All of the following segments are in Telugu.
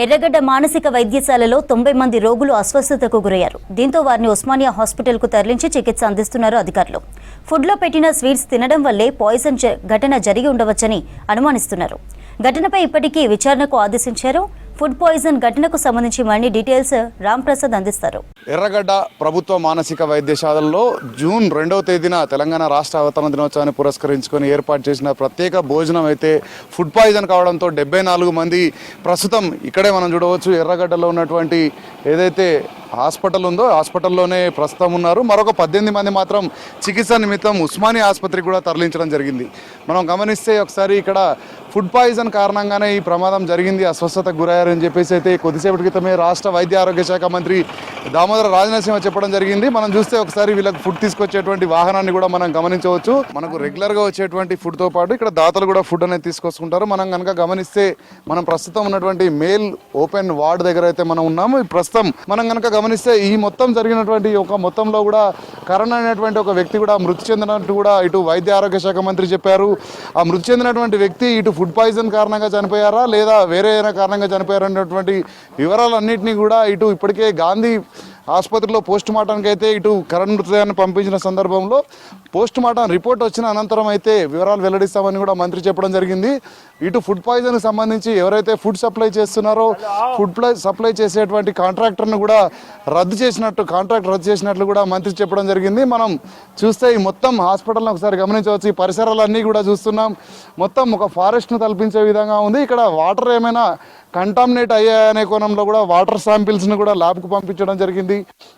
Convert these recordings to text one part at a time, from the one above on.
ఎర్రగడ్డ మానసిక వైద్యశాలలో 90 మంది రోగులు అస్వస్థతకు గురయ్యారు. దీంతో వారిని ఉస్మానియా హాస్పిటల్కు తరలించి చికిత్స అందిస్తున్నారు అధికారులు. ఫుడ్లో పెట్టిన స్వీట్స్ తినడం వల్లే పాయిజన్ ఘటన జరిగి ఉండవచ్చని అనుమానిస్తున్నారు. ఘటనపై ఇప్పటికీ విచారణకు ఆదేశించారు. ఫుడ్ పాయిజన్ ఘటనకు సంబంధించి మరిన్ని డీటెయిల్స్ రామ్ ప్రసాద్ అందిస్తారు. ఎర్రగడ్డ ప్రభుత్వ మానసిక వైద్యశాలలో జూన్ 2వ తేదీన తెలంగాణ రాష్ట్ర అవతరణ దినోత్సవాన్ని పురస్కరించుకొని ఏర్పాటు చేసిన ప్రత్యేక భోజనం అయితే ఫుడ్ పాయిజన్ కావడంతో 74 మంది ప్రస్తుతం ఇక్కడే మనం చూడవచ్చు. ఎర్రగడ్డలో ఉన్నటువంటి ఏదైతే హాస్పిటల్ ఉందో హాస్పిటల్లోనే ప్రస్తుతం ఉన్నారు. మరొక 18 మంది మాత్రం చికిత్స నిమిత్తం ఉస్మానియా ఆసుపత్రికి కూడా తరలించడం జరిగింది. మనం గమనిస్తే ఒకసారి ఇక్కడ ఫుడ్ పాయిజన్ కారణంగానే ఈ ప్రమాదం జరిగింది, అస్వస్థతకు గురయ్యారని చెప్పేసి అయితే కొద్దిసేపటి క్రితమే రాష్ట్ర వైద్య ఆరోగ్య శాఖ మంత్రి దామోదర రాజనరసింహ చెప్పడం జరిగింది. మనం చూస్తే ఒకసారి వీళ్ళకి ఫుడ్ తీసుకొచ్చేటువంటి వాహనాన్ని కూడా మనం గమనించవచ్చు. మనకు రెగ్యులర్గా వచ్చేటువంటి ఫుడ్తో పాటు ఇక్కడ దాతలు కూడా ఫుడ్ అనేది తీసుకొచ్చుకుంటారు. మనం కనుక గమనిస్తే మనం ప్రస్తుతం ఉన్నటువంటి మేల్ ఓపెన్ వార్డ్ దగ్గర అయితే మనం ఉన్నాము. ప్రస్తుతం మనం కనుక గమనిస్తే ఈ మొత్తం జరిగినటువంటి ఒక మొత్తంలో కూడా కరణ్ అనేటువంటి ఒక వ్యక్తి కూడా మృతి చెందినట్టు కూడా ఇటు వైద్య ఆరోగ్య శాఖ మంత్రి చెప్పారు. ఆ మృతి చెందినటువంటి వ్యక్తి ఇటు ఫుడ్ పాయిజన్ కారణంగా చనిపోయారా లేదా వేరే ఏదైనా కారణంగా చనిపోయారా అనేటువంటి వివరాలన్నింటినీ కూడా ఇటు ఇప్పటికే గాంధీ ఆసుపత్రిలో పోస్ట్ మార్టానికి అయితే ఇటు కరణ్ మృతదేహాన్ని పంపించిన సందర్భంలో పోస్ట్ మార్టం రిపోర్ట్ వచ్చిన అనంతరం అయితే వివరాలు వెల్లడిస్తామని కూడా మంత్రి చెప్పడం జరిగింది. ఇటు ఫుడ్ పాయిజన్కి సంబంధించి ఎవరైతే ఫుడ్ సప్లై చేస్తున్నారో ఫుడ్ సప్లై చేసేటువంటి కాంట్రాక్టర్ను కూడా కాంట్రాక్ట్ రద్దు చేసినట్లు కూడా మంత్రి చెప్పడం జరిగింది. మనం చూస్తే ఈ మొత్తం హాస్పిటల్ని ఒకసారి గమనించవచ్చు. ఈ పరిసరాలన్నీ కూడా చూస్తున్నాం. మొత్తం ఒక ఫారెస్ట్ను తలపించే విధంగా ఉంది. ఇక్కడ వాటర్ ఏమైనా కంటామినేట్ అయ్యాయనే కోణంలో కూడా వాటర్ శాంపిల్స్ని కూడా ల్యాబ్కు పంపించడం జరిగింది.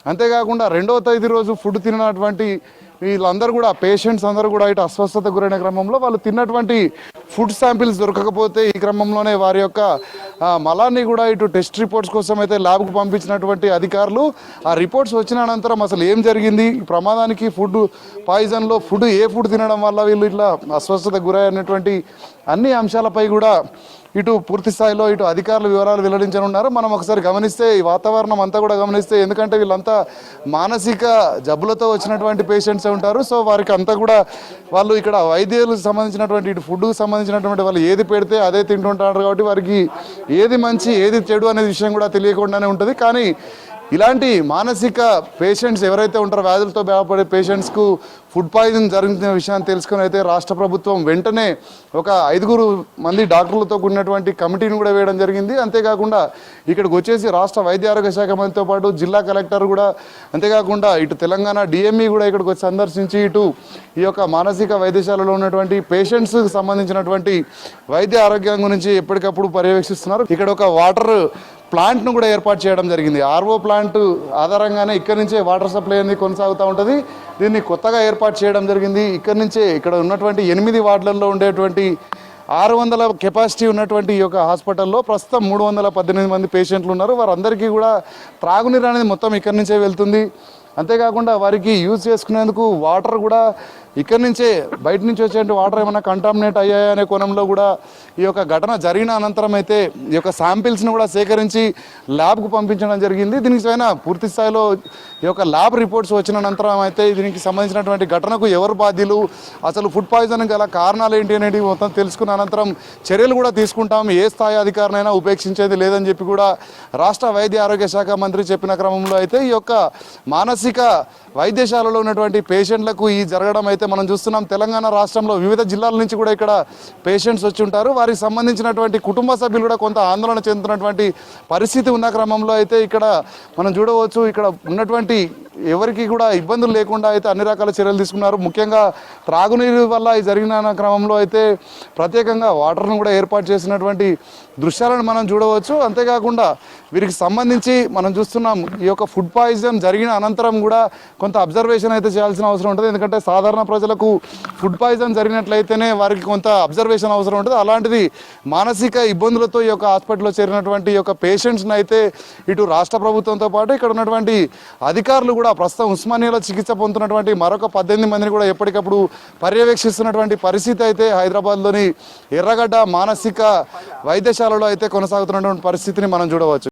అంతేకాకుండా 2వ తేదీ రోజు ఫుడ్ తినటువంటి వీళ్ళందరూ కూడా పేషెంట్స్ అందరూ కూడా ఇటు అస్వస్థత గురైన క్రమంలో వాళ్ళు తిన్నటువంటి ఫుడ్ శాంపిల్స్ దొరకకపోతే ఈ క్రమంలోనే వారి యొక్క మలాన్ని కూడా ఇటు టెస్ట్ రిపోర్ట్స్ కోసం అయితే ల్యాబ్కు పంపించినటువంటి అధికారులు ఆ రిపోర్ట్స్ వచ్చిన అనంతరం అసలు ఏం జరిగింది, ఈ ప్రమాదానికి ఫుడ్ పాయిజన్లో ఏ ఫుడ్ తినడం వల్ల వీళ్ళు ఇట్లా అస్వస్థత గురైనటువంటి అన్ని అంశాలపై కూడా ఇటు పూర్తి స్థాయిలో ఇటు అధికారులు వివరాలు వెల్లడించనున్నారు. మనం ఒకసారి గమనిస్తే ఈ వాతావరణం అంతా కూడా గమనిస్తే, ఎందుకంటే వీళ్ళంతా మానసిక జబ్బులతో వచ్చినటువంటి పేషెంట్స్ ఉంటారు. సో వారికి అంతా కూడా వాళ్ళు ఇక్కడ వైద్యులకు సంబంధించినటువంటి ఇటు ఫుడ్కు సంబంధించినటువంటి వాళ్ళు ఏది పెడితే అదే తింటుంటారు. కాబట్టి వారికి ఏది మంచి ఏది చెడు అనే విషయం కూడా తెలియకుండానే ఉంటుంది. కానీ ఇలాంటి మానసిక పేషెంట్స్ ఎవరైతే ఉంటారో వ్యాధులతో బాధపడే పేషెంట్స్కు ఫుడ్ పాయిజన్ జరిగిన విషయాన్ని తెలుసుకొని అయితే రాష్ట్ర ప్రభుత్వం వెంటనే ఒక 5 మంది డాక్టర్లతో కూడినటువంటి కమిటీని కూడా వేయడం జరిగింది. అంతేకాకుండా ఇక్కడికి వచ్చేసి రాష్ట్ర వైద్య ఆరోగ్య శాఖ మంత్రితో పాటు జిల్లా కలెక్టర్ కూడా, అంతేకాకుండా ఇటు తెలంగాణ డిఎంఈ కూడా ఇక్కడికి వచ్చి సందర్శించి ఇటు ఈ యొక్క మానసిక వైద్యశాలలో ఉన్నటువంటి పేషెంట్స్కి సంబంధించినటువంటి వైద్య ఆరోగ్యం గురించి ఎప్పటికప్పుడు పర్యవేక్షిస్తున్నారు. ఇక్కడ ఒక వాటర్ ప్లాంట్ను కూడా ఏర్పాటు చేయడం జరిగింది. ఆర్ఓ ప్లాంట్ ఆధారంగానే ఇక్కడి నుంచే వాటర్ సప్లై అనేది కొనసాగుతూ ఉంటుంది. దీన్ని కొత్తగా ఏర్పాటు చేయడం జరిగింది. ఇక్కడి నుంచే ఇక్కడ ఉన్నటువంటి 8 వార్డులలో ఉండేటువంటి 600 కెపాసిటీ ఉన్నటువంటి ఈ యొక్క హాస్పిటల్లో ప్రస్తుతం 318 మంది పేషెంట్లు ఉన్నారు. వారందరికీ కూడా త్రాగునీరు అనేది మొత్తం ఇక్కడి నుంచే వెళ్తుంది. అంతేకాకుండా వారికి యూజ్ చేసుకునేందుకు వాటర్ కూడా ఇక్కడి నుంచే బయట నుంచి వచ్చే వాటర్ ఏమైనా కంటామినేట్ అయ్యాయనే కోణంలో కూడా ఈ యొక్క ఘటన జరిగిన అనంతరం అయితే ఈ యొక్క శాంపిల్స్ని కూడా సేకరించి ల్యాబ్కు పంపించడం జరిగింది. దీనికి పైన పూర్తి స్థాయిలో ఈ యొక్క ల్యాబ్ రిపోర్ట్స్ వచ్చిన అనంతరం అయితే దీనికి సంబంధించినటువంటి ఘటనకు ఎవరు బాధ్యులు, అసలు ఫుడ్ పాయిజన్ గల కారణాలు ఏంటి అనేవి మొత్తం తెలుసుకున్న అనంతరం చర్యలు కూడా తీసుకుంటాం. ఏ స్థాయి అధికారినైనా ఉపేక్షించేది లేదని చెప్పి కూడా రాష్ట్ర వైద్య ఆరోగ్య శాఖ మంత్రి చెప్పిన క్రమంలో అయితే ఈ యొక్క మానసిక వైద్యశాలలో ఉన్నటువంటి పేషెంట్లకు ఈ జరగడం అయితే మనం చూస్తున్నాం. తెలంగాణ రాష్ట్రంలో వివిధ జిల్లాల నుంచి కూడా ఇక్కడ పేషెంట్స్ వచ్చి ఉంటారు. వారికి సంబంధించినటువంటి కుటుంబ సభ్యులు కూడా కొంత ఆందోళన చెందుతున్నటువంటి పరిస్థితి ఉన్న క్రమంలో అయితే ఇక్కడ మనం చూడవచ్చు. ఇక్కడ ఉన్నటువంటి ఎవరికి కూడా ఇబ్బందులు లేకుండా అయితే అన్ని రకాల చర్యలు తీసుకున్నారు. ముఖ్యంగా త్రాగునీరు వల్ల ఈ జరిగిన క్రమంలో అయితే ప్రత్యేకంగా వాటర్ను కూడా ఏర్పాటు చేసినటువంటి దృశ్యాలను మనం చూడవచ్చు. అంతేకాకుండా వీరికి సంబంధించి మనం చూస్తున్నాం ఈ యొక్క ఫుడ్ పాయిజన్ జరిగిన అనంతరం కూడా కొంత అబ్జర్వేషన్ అయితే చేయాల్సిన అవసరం ఉంటుంది. ఎందుకంటే సాధారణ ప్రజలకు ఫుడ్ పాయిజన్ జరిగినట్లయితేనే వారికి కొంత అబ్జర్వేషన్ అవసరం ఉంటుంది. అలాంటిది మానసిక ఇబ్బందులతో ఈ యొక్క హాస్పిటల్లో చేరినటువంటి ఈ యొక్క పేషెంట్స్ని అయితే ఇటు రాష్ట్ర ప్రభుత్వంతో పాటు ఇక్కడ ఉన్నటువంటి అధికారులు కూడా ప్రస్తుతం ఉస్మానియాలో చికిత్స పొందుతున్నటువంటి మరొక 18 మందిని కూడా ఎప్పటికప్పుడు పర్యవేక్షిస్తున్నటువంటి పరిస్థితి అయితే హైదరాబాద్లోని ఎర్రగడ్డ మానసిక వైద్యశాలలో అయితే కొనసాగుతున్నటువంటి పరిస్థితిని మనం చూడవచ్చు.